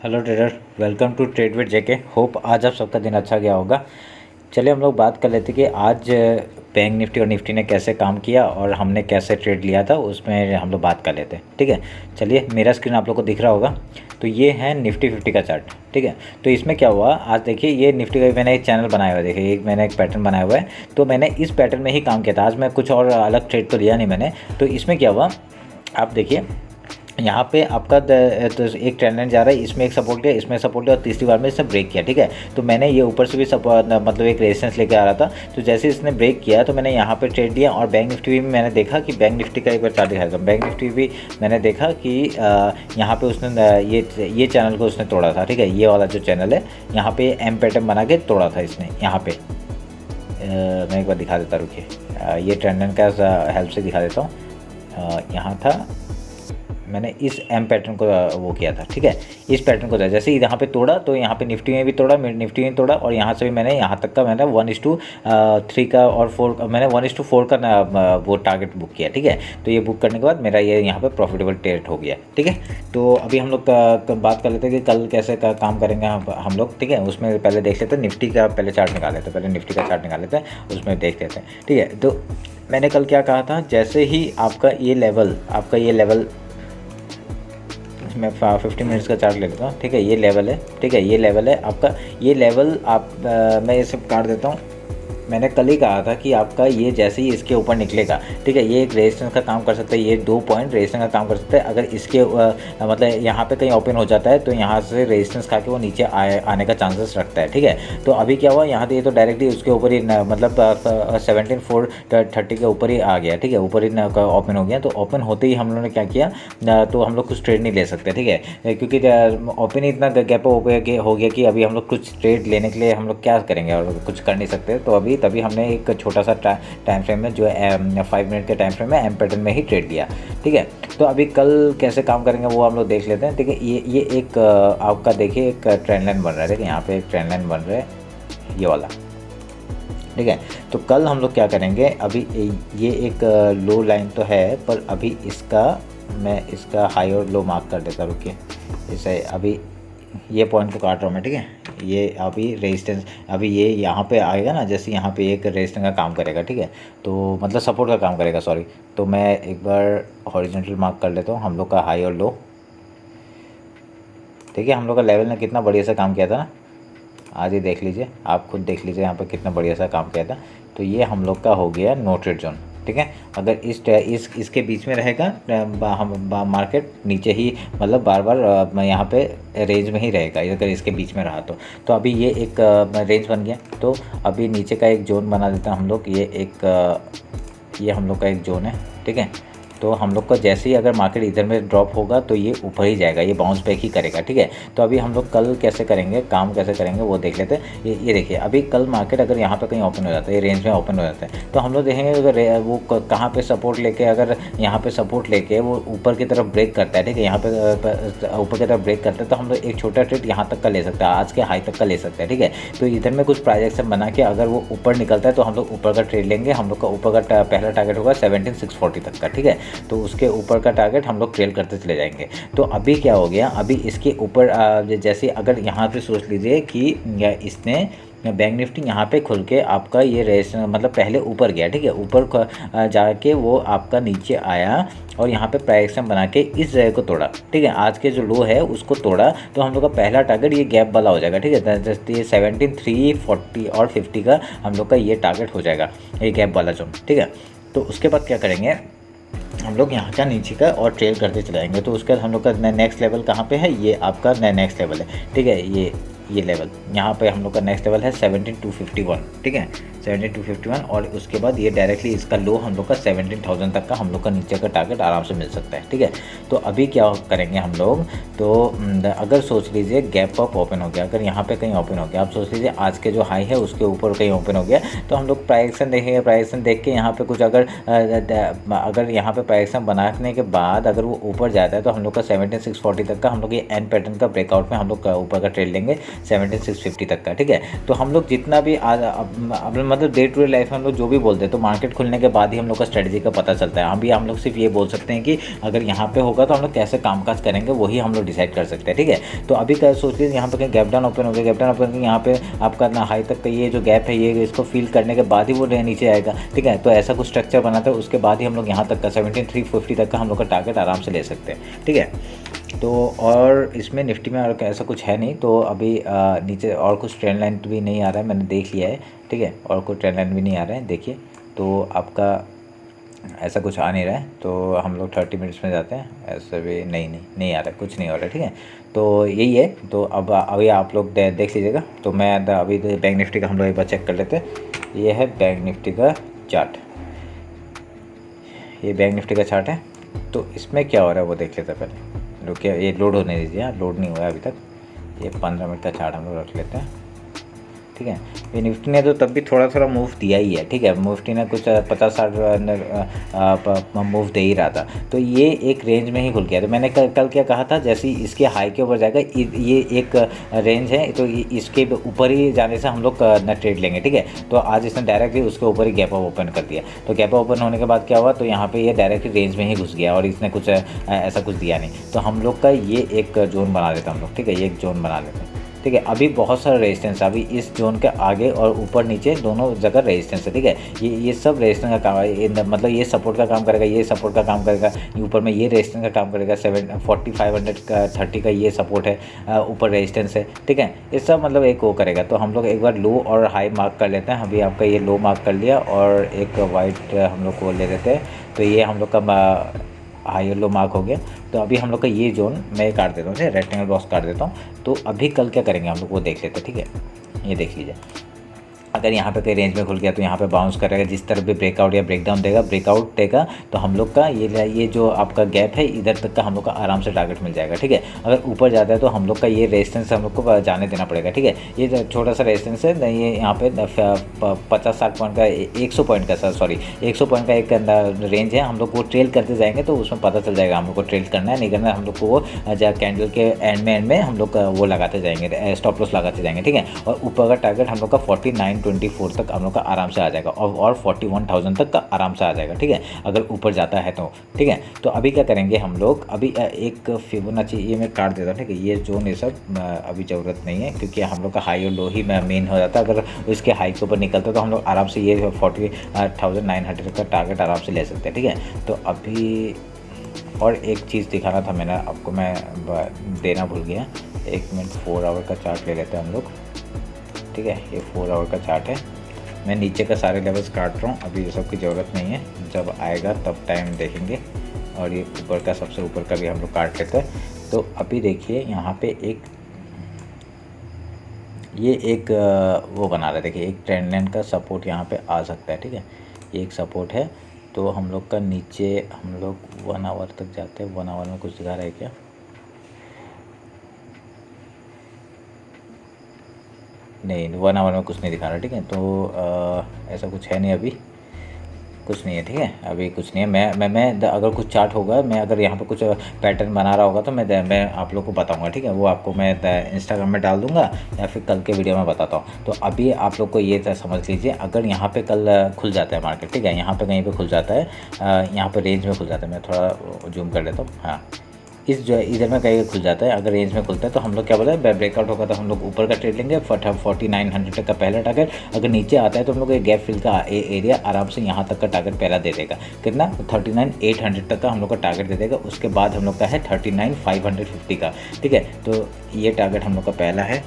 Hello trader, welcome to trade with JK. Hope आज आप सबका दिन अच्छा गया होगा। चलिए हम लोग बात कर लेते कि आज बैंक निफ्टी और निफ्टी ने कैसे काम किया और हमने कैसे ट्रेड लिया था, उसमें हम लोग बात कर लेते हैं। ठीक है, चलिए मेरा स्क्रीन आप लोग को दिख रहा होगा। तो ये है निफ्टी 50 का चार्ट। ठीक है, तो इसमें क्या हुआ आज देखिए, ये निफ्टी का मैंने एक चैनल बनाया हुआ है। देखिए मैंने एक पैटर्न बनाया हुआ है, तो मैंने इस पैटर्न में ही काम किया था। आज मैं कुछ और अलग ट्रेड तो लिया नहीं मैंने। तो इसमें क्या हुआ आप देखिए, यहाँ पे आपका तो एक ट्रेंड लाइन जा रहा है, इसमें एक सपोर्ट लिया, इसमें सपोर्ट लिया और तीसरी बार में इसने ब्रेक किया। ठीक है, तो मैंने ये ऊपर से भी मतलब एक रेजिस्टेंस लेके आ रहा था। तो जैसे इसने ब्रेक किया तो मैंने यहाँ पे ट्रेड लिया। और बैंक निफ्टी भी मैंने देखा कि बैंक निफ्टी का एक बार चार्ट दिखाया था। बैंक निफ्टी भी मैंने देखा कि यहाँ पे उसने ये चैनल को उसने तोड़ा था। ठीक है, ये वाला जो चैनल है यहाँ पे एम पैटर्न बना के तोड़ा था इसने। यहाँ पे मैं एक बार दिखा देता, रुकिए, ये ट्रेंड लाइन का हेल्प से दिखा देता हूँ। यहाँ था, मैंने इस एम पैटर्न को वो किया था। ठीक है, इस पैटर्न को जैसे ही यहाँ पे तोड़ा तो यहाँ पे निफ्टी में भी तोड़ा, निफ्टी में तोड़ा, और यहाँ से भी मैंने यहाँ तक का मैंने 1:3 का और 4 मैंने 1:4 का वो टारगेट बुक किया। ठीक है, तो ये बुक करने के बाद मेरा ये यहाँ पे प्रॉफिटेबल ट्रेड हो गया। ठीक है, तो अभी हम लोग बात कर लेते हैं कि कल कैसे काम करेंगे हम लोग। ठीक है, उसमें पहले देख लेते हैं निफ्टी का, पहले चार्ट निकाल लेते हैं, पहले निफ्टी का चार्ट निकाल लेते हैं, उसमें देख लेते हैं। ठीक है, तो मैंने कल क्या कहा था, जैसे ही आपका ये लेवल मैं 50 मिनट्स का चार्ट ले लेता हूँ। ठीक है, ये लेवल है। ठीक है, ये लेवल है आपका, ये लेवल आप मैं ये सब काट देता हूँ। मैंने कल ही कहा था कि आपका ये जैसे ही इसके ऊपर निकलेगा, ठीक है, ये एक रेजिस्टेंस का काम कर सकता है, ये 2 पॉइंट रेजिस्टेंस का काम कर सकता है। अगर इसके मतलब यहाँ पे कहीं ओपन हो जाता है तो यहाँ से रेजिस्टेंस खा के वो नीचे आने का चांसेस रखता है। ठीक है, तो अभी क्या हुआ, यहाँ ये तो डायरेक्टली उसके ऊपर ही मतलब 17,430 के ऊपर ही आ गया। ठीक है, ऊपर ही ओपन हो गया। तो ओपन होते ही हम लोगों ने क्या किया, तो हम लोग कुछ ट्रेड नहीं ले सकते। ठीक है, क्योंकि ओपन ही इतना गैप हो गया कि अभी हम लोग कुछ ट्रेड लेने के लिए हम लोग क्या करेंगे, और कुछ कर नहीं सकते। तो तभी हमने एक छोटा सा टाइम फ्रेम में, जो 5 मिनट के टाइम फ्रेम में एम पैटर्न में ही ट्रेड लिया। ठीक है, तो अभी कल कैसे काम करेंगे वो हम लोग देख लेते हैं। ठीक है, ये एक आपका देखिए एक ट्रेंड लाइन बन रहा है। देखिए यहाँ पे एक ट्रेंड लाइन बन रहा है, ये वाला। ठीक है, तो कल हम लोग क्या करेंगे, अभी ये एक लो लाइन तो है, पर अभी मैं इसका हाई और लो मार्क कर देता। रुकिए, इसे अभी ये पॉइंट को काट रहा हूँ मैं। ठीक है, ये अभी रेजिस्टेंस, अभी ये यहाँ पे आएगा ना, जैसे यहाँ पे एक रेजिस्टेंस का काम करेगा। ठीक है, तो मतलब सपोर्ट का काम करेगा, सॉरी। तो मैं एक बार हॉरिजॉन्टल मार्क कर लेता हूँ हम लोग का हाई और लो। ठीक है, हम लोग का लेवल ने कितना बढ़िया सा काम किया था ना, आज ही देख लीजिए, आप खुद देख लीजिए यहाँ पर कितना बढ़िया सा काम किया था। तो ये हम लोग का हो गया नो ट्रेड जोन। ठीक है, अगर इसके बीच में रहेगा हम मार्केट नीचे ही, मतलब बार बार यहाँ पे रेंज में ही रहेगा, अगर इसके बीच में रहा तो अभी ये एक रेंज बन गया। तो अभी नीचे का एक जोन बना देता हम लोग, ये हम लोग का एक जोन है। ठीक है, तो हम लोग का जैसे ही अगर मार्केट इधर में ड्रॉप होगा तो ये ऊपर ही जाएगा, ये बाउंस बैक ही करेगा। ठीक है, तो अभी हम लोग कल कैसे करेंगे, काम कैसे करेंगे वो देख लेते हैं। ये देखिए, अभी कल मार्केट अगर यहाँ पे कहीं ओपन हो जाता है, ये रेंज में ओपन हो जाता है, तो हम लोग देखेंगे अगर वो कहाँ पे सपोर्ट लेके, अगर यहाँ पे सपोर्ट लेके वो ऊपर की तरफ ब्रेक करता है। ठीक है, यहाँ पे ऊपर की तरफ ब्रेक करता है, तो हम लोग एक छोटा ट्रेड यहाँ तक का ले सकते हैं, आज के हाई तक का ले सकते हैं। ठीक है, तो इधर में कुछ प्राइजेक्शन बना के अगर वो ऊपर निकलता है तो हम लोग ऊपर का ट्रेड लेंगे। हम लोग का ऊपर का पहला टारगेट होगा 17,640 तक का। ठीक है, तो उसके ऊपर का टारगेट हम लोग ट्रेल करते चले जाएंगे। तो अभी क्या हो गया, अभी इसके ऊपर जैसे अगर यहाँ पे सोच लीजिए कि इसने बैंक निफ्टी यहाँ पे खुल के आपका ये रेस मतलब पहले ऊपर गया। ठीक है, ऊपर जाके वो आपका नीचे आया और यहाँ पे प्राइस एक्शन बना के इस जगह को तोड़ा। ठीक है, आज के जो लो है उसको तोड़ा, तो हम लोग का पहला टारगेट ये गैप वाला हो जाएगा। ठीक है, जैसे ये 17,340 और 50 का हम लोग का ये टारगेट हो जाएगा, ये गैप वाला जोन। ठीक है, तो उसके बाद क्या करेंगे, हम लोग यहाँ का नीचे का और ट्रेल करते चलाएंगे। तो उसके बाद हम लोग का नेक्स्ट लेवल कहाँ पे है, ये आपका नेक्स्ट लेवल है। ठीक है, ये लेवल यहाँ पे हम लोग का नेक्स्ट लेवल है 17,251। ठीक है, 17,251, और उसके बाद ये डायरेक्टली इसका लो हम लोग का 17,000 तक का हम लोग का नीचे का टारगेट आराम से मिल सकता है। ठीक है, तो अभी क्या करेंगे हम लोग, तो अगर सोच लीजिए गैप अप ओपन हो गया, अगर यहाँ पे कहीं ओपन हो गया, आप सोच लीजिए आज के जो हाई है उसके ऊपर कहीं ओपन हो गया, तो हम लोग प्राइजेक्शन देखेंगे। प्राइजेक्शन देख के यहाँ पे कुछ अगर यहाँ पे प्राइजेक्शन बनाने के बाद अगर वो ऊपर जाता है तो हम लोग का 17,640 तक का हम लोग ये एन पैटर्न का ब्रेकआउट में हम लोग ऊपर का ट्रेड लेंगे। 17,650 तक का, ठीक है। तो हम लोग जितना भी अब मतलब डे टू डे लाइफ में हम लोग जो भी बोलते हैं तो मार्केट खुलने के बाद ही हम लोग का स्ट्रेटजी का पता चलता है। अभी हम लोग सिर्फ ये बोल सकते हैं कि अगर यहाँ पे होगा तो हम लोग कैसे कामकाज करेंगे वही हम लोग डिसाइड कर सकते हैं, ठीक है। तो अभी क्या सोच लीजिए यहाँ पे कहीं गैप डाउन ओपन हो गया, गैप डाउन ओपन यहाँ पे आपका ना हाई तक का ये जो गैप है ये इसको फील करने के बाद ही वो नीचे आएगा, ठीक है। तो ऐसा कुछ स्ट्रक्चर बनाता है, उसके बाद ही हम लोग यहाँ तक का 17,350 तक का हम लोग का टारगेट आराम से ले सकते हैं, ठीक है। तो और इसमें निफ्टी में और ऐसा कुछ है नहीं, तो अभी नीचे और कुछ ट्रेंड लाइन भी नहीं आ रहा है, मैंने देख लिया है, ठीक है। और कोई ट्रेंड लाइन भी नहीं आ रहा है, देखिए। तो आपका ऐसा कुछ आ नहीं रहा है, तो हम लोग 30 मिनट्स में जाते हैं। ऐसा भी नहीं आ रहा है, कुछ नहीं हो रहा है, ठीक है। तो यही है। तो अब अभी आप लोग देख लीजिएगा। तो मैं अभी बैंक निफ्टी का हम लोग एक बार चेक कर लेते हैं। ये है बैंक निफ्टी का चार्ट, ये बैंक निफ्टी का चार्ट है। तो इसमें क्या हो रहा है वो देख लेते हैं पहले। रुकिए, ये लोड होने दीजिए, लोड नहीं हुआ है अभी तक। ये 15 मिनट का चार्ट हम लोग रख लेते हैं, ठीक है। ये निफ्टी ने तो तब भी थोड़ा थोड़ा मूव दिया ही है, ठीक है। निफ्टी ने कुछ 50-60 मूव दे ही रहा था। तो ये एक रेंज में ही खुल गया। तो मैंने कल क्या कहा था, जैसे ही इसके हाई के ऊपर जाएगा, ये एक रेंज है, तो इसके ऊपर ही जाने से हम लोग न ट्रेड लेंगे, ठीक है। तो आज इसने डायरेक्टली उसके ऊपर ही गैप अप ओपन कर दिया। तो गैप अप ओपन होने के बाद क्या हुआ, तो यहाँ पे ये डायरेक्टली रेंज में ही घुस गया और इसने कुछ ऐसा कुछ दिया नहीं। तो हम लोग का ये एक जोन बना देता हम लोग, ठीक है। ये एक जोन बना लेते हैं, ठीक है। अभी बहुत सारा रेजिस्टेंस है, अभी इस जोन के आगे और ऊपर नीचे दोनों जगह रेजिस्टेंस है, ठीक है। ये सब रेजिस्टेंस का काम है, मतलब ये सपोर्ट का काम करेगा, ये सपोर्ट का काम करेगा, ऊपर में ये रेजिस्टेंस का काम करेगा। 4530 का ये सपोर्ट है, ऊपर रेजिस्टेंस है, ठीक है। ये सब मतलब एक वो करेगा। तो हम लोग एक बार लो और हाई मार्क कर लेते हैं। अभी आपका ये लो मार्क कर लिया और एक वाइट हम लोग को ले लेते हैं। तो ये हम लोग का हाई और लो मार्क हो गया। तो अभी हम लोग का ये जोन मैं काट देता हूँ, रेक्टेंगल बॉक्स काट देता हूँ। तो अभी कल क्या करेंगे हम लोग वो देख लेते हैं, ठीक है। ये देख लीजिए, अगर यहाँ पे कहीं रेंज में खुल गया तो यहाँ पे बाउंस करेगा, जिस तरह भी ब्रेकआउट या ब्रेकडाउन देगा, ब्रेकआउट देगा तो हम लोग का ये जो आपका गैप है इधर तक का हम लोग का आराम से टारगेट मिल जाएगा, ठीक है। अगर ऊपर जाता है तो हम लोग का ये रेजिस्टेंस हम लोग को जाने देना पड़ेगा, ठीक है। ये छोटा सा रेजिस्टेंस है, ये यहाँ पे 50-60 पॉइंट का 100 पॉइंट का 100 पॉइंट का एक रेंज है। हम लोग वो ट्रेल करते जाएंगे तो उसमें पता चल जाएगा हम लोग को ट्रेल करना है नहीं करना है। हम लोग को वो कैंडल के एंड में हम लोग वो लगाते जाएंगे, स्टॉप लॉस लगाते जाएंगे, ठीक है। और ऊपर का टारगेट हम लोग का 4924 तक हम लोग का आराम से आ जाएगा और 41,000 तक का आराम से आ जाएगा, ठीक है, अगर ऊपर जाता है तो, ठीक है। तो अभी क्या करेंगे हम लोग, अभी एक फिबोनाची ये मैं काट देता हूँ, ठीक है। ये जोन ये सब अभी ज़रूरत नहीं है, क्योंकि हम लोग का हाई और लो ही मेन हो जाता है। अगर इसके हाई के ऊपर निकलता तो हम लोग आराम से ये 40,900 का टारगेट आराम से ले सकते हैं, ठीक है। तो अभी और एक चीज़ दिखाना था मैंने आपको, मैं देना भूल गया। 1 मिनट 4 आवर का चार्ट ले लेते हैं हम लोग, ठीक है। ये 4 आवर का चार्ट है। मैं नीचे का सारे लेवल्स काट रहा हूँ, अभी ये सब की ज़रूरत नहीं है, जब आएगा तब टाइम देखेंगे। और ये ऊपर का सबसे ऊपर का भी हम लोग काट लेते हैं। तो अभी देखिए यहाँ पे एक वो बना रहा है, देखिए एक ट्रेंड लाइन का सपोर्ट यहाँ पे आ सकता है, ठीक है। ये एक सपोर्ट है। तो हम लोग का नीचे हम लोग 1 आवर तक जाते हैं। 1 आवर में कुछ दिखा रहा है क्या? नहीं, 1 आवर में कुछ नहीं दिखा रहा, ठीक है। तो ऐसा कुछ है नहीं, अभी कुछ नहीं है, ठीक है। अभी कुछ नहीं है। मैं अगर कुछ चार्ट होगा, मैं अगर यहाँ पे कुछ पैटर्न बना रहा होगा तो मैं आप लोग को बताऊंगा, ठीक है। वो आपको मैं इंस्टाग्राम में डाल दूंगा या फिर कल के वीडियो में बताता हूँ। तो अभी आप लोग को ये समझ लीजिए, अगर यहाँ पे कल खुल जाता है मार्केट, ठीक है, यहाँ पे कहीं पे खुल जाता है, यहाँ पर रेंज में खुल जाता है, मैं थोड़ा जूम कर लेता हूँ, हाँ, इस जो इधर में कहीं खुल जाता है, अगर रेंज में खुलता है तो हम लोग क्या बोला है, ब्रेकआउट होगा तो हम लोग ऊपर का ट्रेड लेंगे 4900 तक का पहला टारगेट। अगर नीचे आता है तो हम लोग गैप फिल का एरिया आराम से यहाँ तक का टारगेट पहला दे देगा, कितना 39,800 तक का हम लोग का टारगेट दे देगा। उसके बाद हम लोग का है 39,550 का, ठीक है। तो ये टारगेट हम लोग का पहला है,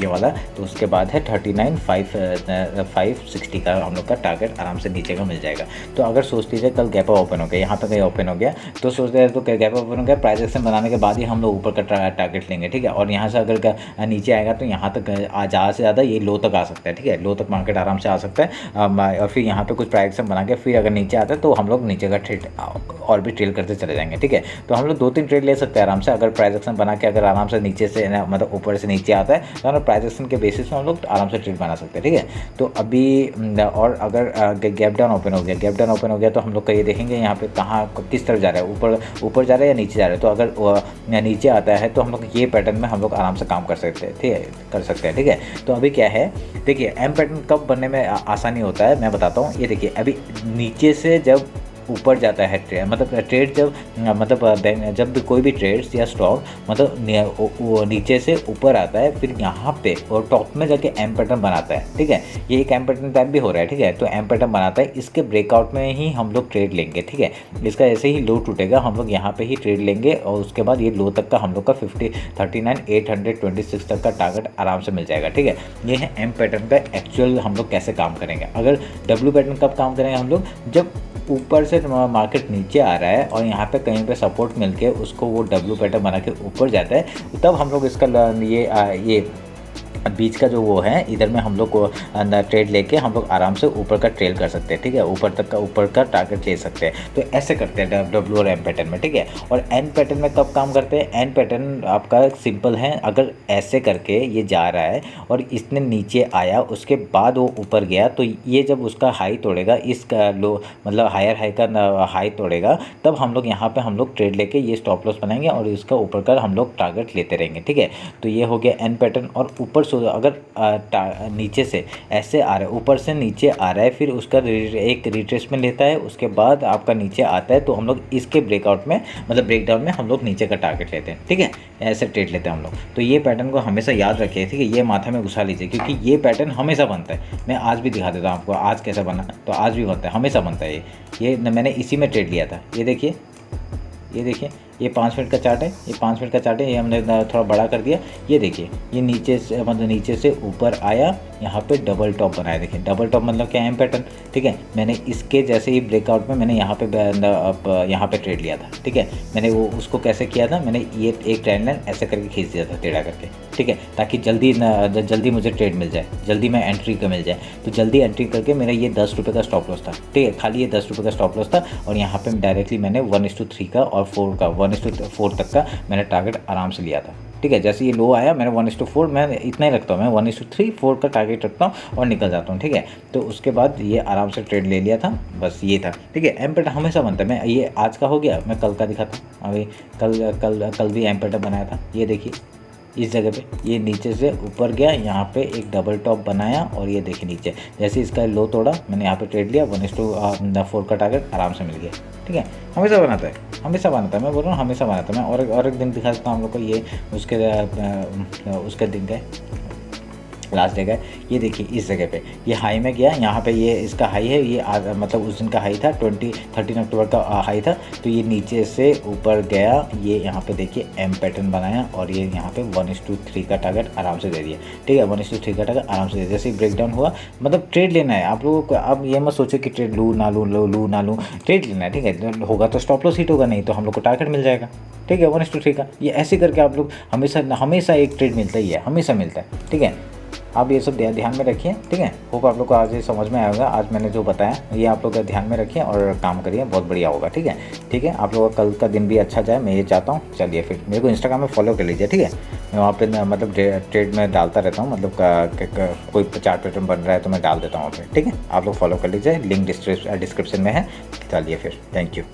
ये वाला। तो उसके बाद है 39,560 का हम लोग का टारगेट आराम से नीचे का मिल जाएगा। तो अगर सोच लीजिए कल गैप ओपन हो गया, यहाँ पे कहीं ओपन हो गया, तो सोचते हैं तो गैप ओपन हो गया, प्राइस एक्शन बनाने के बाद ही हम लोग ऊपर का टारगेट लेंगे, ठीक है। और यहाँ से अगर नीचे आएगा तो यहाँ तक ज़्यादा से ज़्यादा ये लो तक आ सकता है, ठीक है, लो तक मार्केट आराम से आ सकता है। और फिर यहाँ पर कुछ प्राइस एक्शन बना के फिर अगर नीचे आता है तो हम लोग नीचे का ट्रेड और भी ट्रेल करते चले जाएंगे, ठीक है। तो हम लोग 2-3 ट्रेड ले सकते हैं आराम से, अगर प्राइस एक्शन बना के अगर आराम से नीचे से मतलब ऊपर से नीचे आता है तो और प्राइस एक्शन के बेसिस में हम लोग आराम से ट्रेड बना सकते हैं, ठीक है। तो अभी और अगर गैप डाउन ओपन हो गया तो हम लोग का ये देखेंगे यहाँ पे कहाँ किस तरफ जा रहा है, ऊपर जा रहा है या नीचे जा रहा है। तो अगर नीचे आता है तो हम लोग ये पैटर्न में हम लोग आराम से काम कर सकते हैं, ठीक है। तो अभी क्या है, देखिए एम पैटर्न कब बनने में आसानी होता है मैं बताता हूँ। ये देखिए अभी नीचे से जब ऊपर जाता है ट्रेड, मतलब ट्रेड जब भी कोई भी ट्रेड्स या स्टॉक मतलब नीचे से ऊपर आता है, फिर यहाँ पे और टॉप में जाके एम पैटर्न बनाता है, ठीक है। ये एक एम पैटर्न टाइप भी हो रहा है, ठीक है। तो एम पैटर्न बनाता है, इसके ब्रेकआउट में ही हम लोग ट्रेड लेंगे, ठीक है। इसका ऐसे ही लो टूटेगा, हम लोग यहाँ पे ही ट्रेड लेंगे और उसके बाद ये लो तक का हम लोग का 39,826 तक का टारगेट आराम से मिल जाएगा, ठीक है। ये है एम पैटर्न का एक्चुअल हम लोग कैसे काम करेंगे। अगर डब्ल्यू पैटर्न कब काम करेंगे हम लोग, जब ऊपर से मार्केट नीचे आ रहा है और यहाँ पे कहीं पे सपोर्ट मिलके उसको वो डब्ल्यू पैटर्न बना के ऊपर जाता है, तब हम लोग इसका ये बीच का जो वो है इधर में हम लोग को ट्रेड लेके हम लोग आराम से ऊपर का ट्रेल कर सकते हैं, ठीक है। ऊपर का टारगेट ले सकते हैं। तो ऐसे करते हैं डब्ल्यू और एम पैटर्न में, ठीक है। और एन पैटर्न में कब काम करते हैं, एन पैटर्न आपका सिंपल है। अगर ऐसे करके ये जा रहा है और इसने नीचे आया, उसके बाद वो ऊपर गया, तो ये जब उसका हाई तोड़ेगा, इसका लो मतलब हायर हाई का हाई तोड़ेगा, तब हम लोग यहाँ पे हम लोग ट्रेड लेके ये स्टॉप लॉस बनाएंगे और इसका ऊपर का हम लोग टारगेट लेते रहेंगे, ठीक है। तो ये हो गया एन पैटर्न। और ऊपर अगर नीचे से ऐसे आ रहा है, ऊपर से नीचे आ रहा है, फिर उसका एक रिट्रेसमेंट लेता है, उसके बाद आपका नीचे आता है, तो हम लोग इसके ब्रेकआउट में मतलब ब्रेकडाउन में हम लोग नीचे का टारगेट लेते हैं, ठीक है। ऐसे ट्रेड लेते हैं हम लोग। तो ये पैटर्न को हमेशा याद रखिए, ठीक है। ये माथा में घुसा लीजिए, क्योंकि ये पैटर्न हमेशा बनता है। मैं आज भी दिखा देता हूँ आपको आज कैसे बना, तो आज भी बनता है, हमेशा बनता है। ये मैंने इसी में ट्रेड लिया था। ये देखिए ये 5 मिनट का चार्ट है, ये 5 मिनट का चार्ट है। ये हमने थोड़ा बड़ा कर दिया। ये देखिए ये नीचे से ऊपर आया, यहाँ पे डबल टॉप बनाया। देखिए डबल टॉप मतलब क्या है, एम पैटर्न, ठीक है। मैंने इसके जैसे ही ब्रेकआउट में मैंने यहाँ पे ट्रेड लिया था, ठीक है। मैंने वो उसको कैसे किया था, मैंने ये एक ट्रेंड लाइन ऐसे करके खींच दिया था टेढ़ा करके, ठीक है, ताकि जल्दी मुझे ट्रेड मिल जाए, जल्दी मैं एंट्री का मिल जाए। तो जल्दी एंट्री करके मेरा ये 10 रुपये का स्टॉप लॉस था, ठीक है। खाली ये 10 रुपये का स्टॉप लॉस था। और यहाँ पे डायरेक्टली मैंने 1:3 का और 4 का 1:4 तक का मैंने टारगेट आराम से लिया था, ठीक है। जैसे ये लो आया, मैंने 1:4 मैं इतना ही रखता हूँ, मैं 1:3 4 का टारगेट रखता हूँ और निकल जाता हूँ, ठीक है। तो उसके बाद ये आराम से ट्रेड ले लिया था, बस ये था, ठीक है। एम पैटर्न हमेशा बनता है। मैं ये आज का हो गया, मैं कल का दिखाता हूँ। अभी कल भी एम पैटर्न बनाया था। ये देखिए इस जगह पे ये नीचे से ऊपर गया, यहाँ पे एक डबल टॉप बनाया और ये देखिए नीचे जैसे इसका लो तोड़ा, मैंने यहाँ पे ट्रेड लिया, 1:4 का टारगेट आराम से मिल गया, ठीक है। हमेशा बनाता है, मैं बोल रहा हूँ हमेशा बनाता है। मैं और एक दिन दिखा देता हूँ हम लोग को। ये उसके दिन का लास्ट डे का। ये देखिए इस जगह पे ये हाई में गया, यहाँ पे ये इसका हाई है, ये मतलब उस दिन का हाई था, 13 अक्टूबर का हाई था। तो ये नीचे से ऊपर गया, ये यहाँ पे देखिए एम पैटर्न बनाया और ये यहाँ पे 1:3 का टारगेट आराम से दे दिया, ठीक है। 1:3 का टारगेट आराम से दे दिया। जैसे ही ब्रेकडाउन हुआ, मतलब ट्रेड लेना है आप लोगों को। अब ये मत सोचो कि ट्रेड लूँ ना लूँ, ट्रेड लेना है, ठीक है। होगा तो स्टॉप लॉस हिट होगा, नहीं तो हम लोग को टारगेट मिल जाएगा, ठीक है, 1:3 का। ये ऐसे करके आप लोग हमेशा एक ट्रेड मिलता ही है, हमेशा मिलता है, ठीक है। आप ये सब ध्यान में रखिए, ठीक है। होप आप लोग को आज ये समझ में आएगा। आज मैंने जो बताया ये आप लोग का ध्यान में रखिए और काम करिए, बहुत बढ़िया होगा, ठीक है। आप लोगों का कल का दिन भी अच्छा जाए, मैं ये चाहता हूँ। चलिए फिर मेरे को इंस्टाग्राम में फॉलो कर लीजिए, ठीक है। मैं वहाँ पे मतलब ट्रेड में डालता रहता हूँ, मतलब कोई चार्ट पैटर्न बन रहा है तो मैं डाल देता हूँ वहाँ पर, ठीक है। आप लोग फॉलो कर लीजिए, लिंक डिस्क्रिप्शन में है। चलिए फिर, थैंक यू।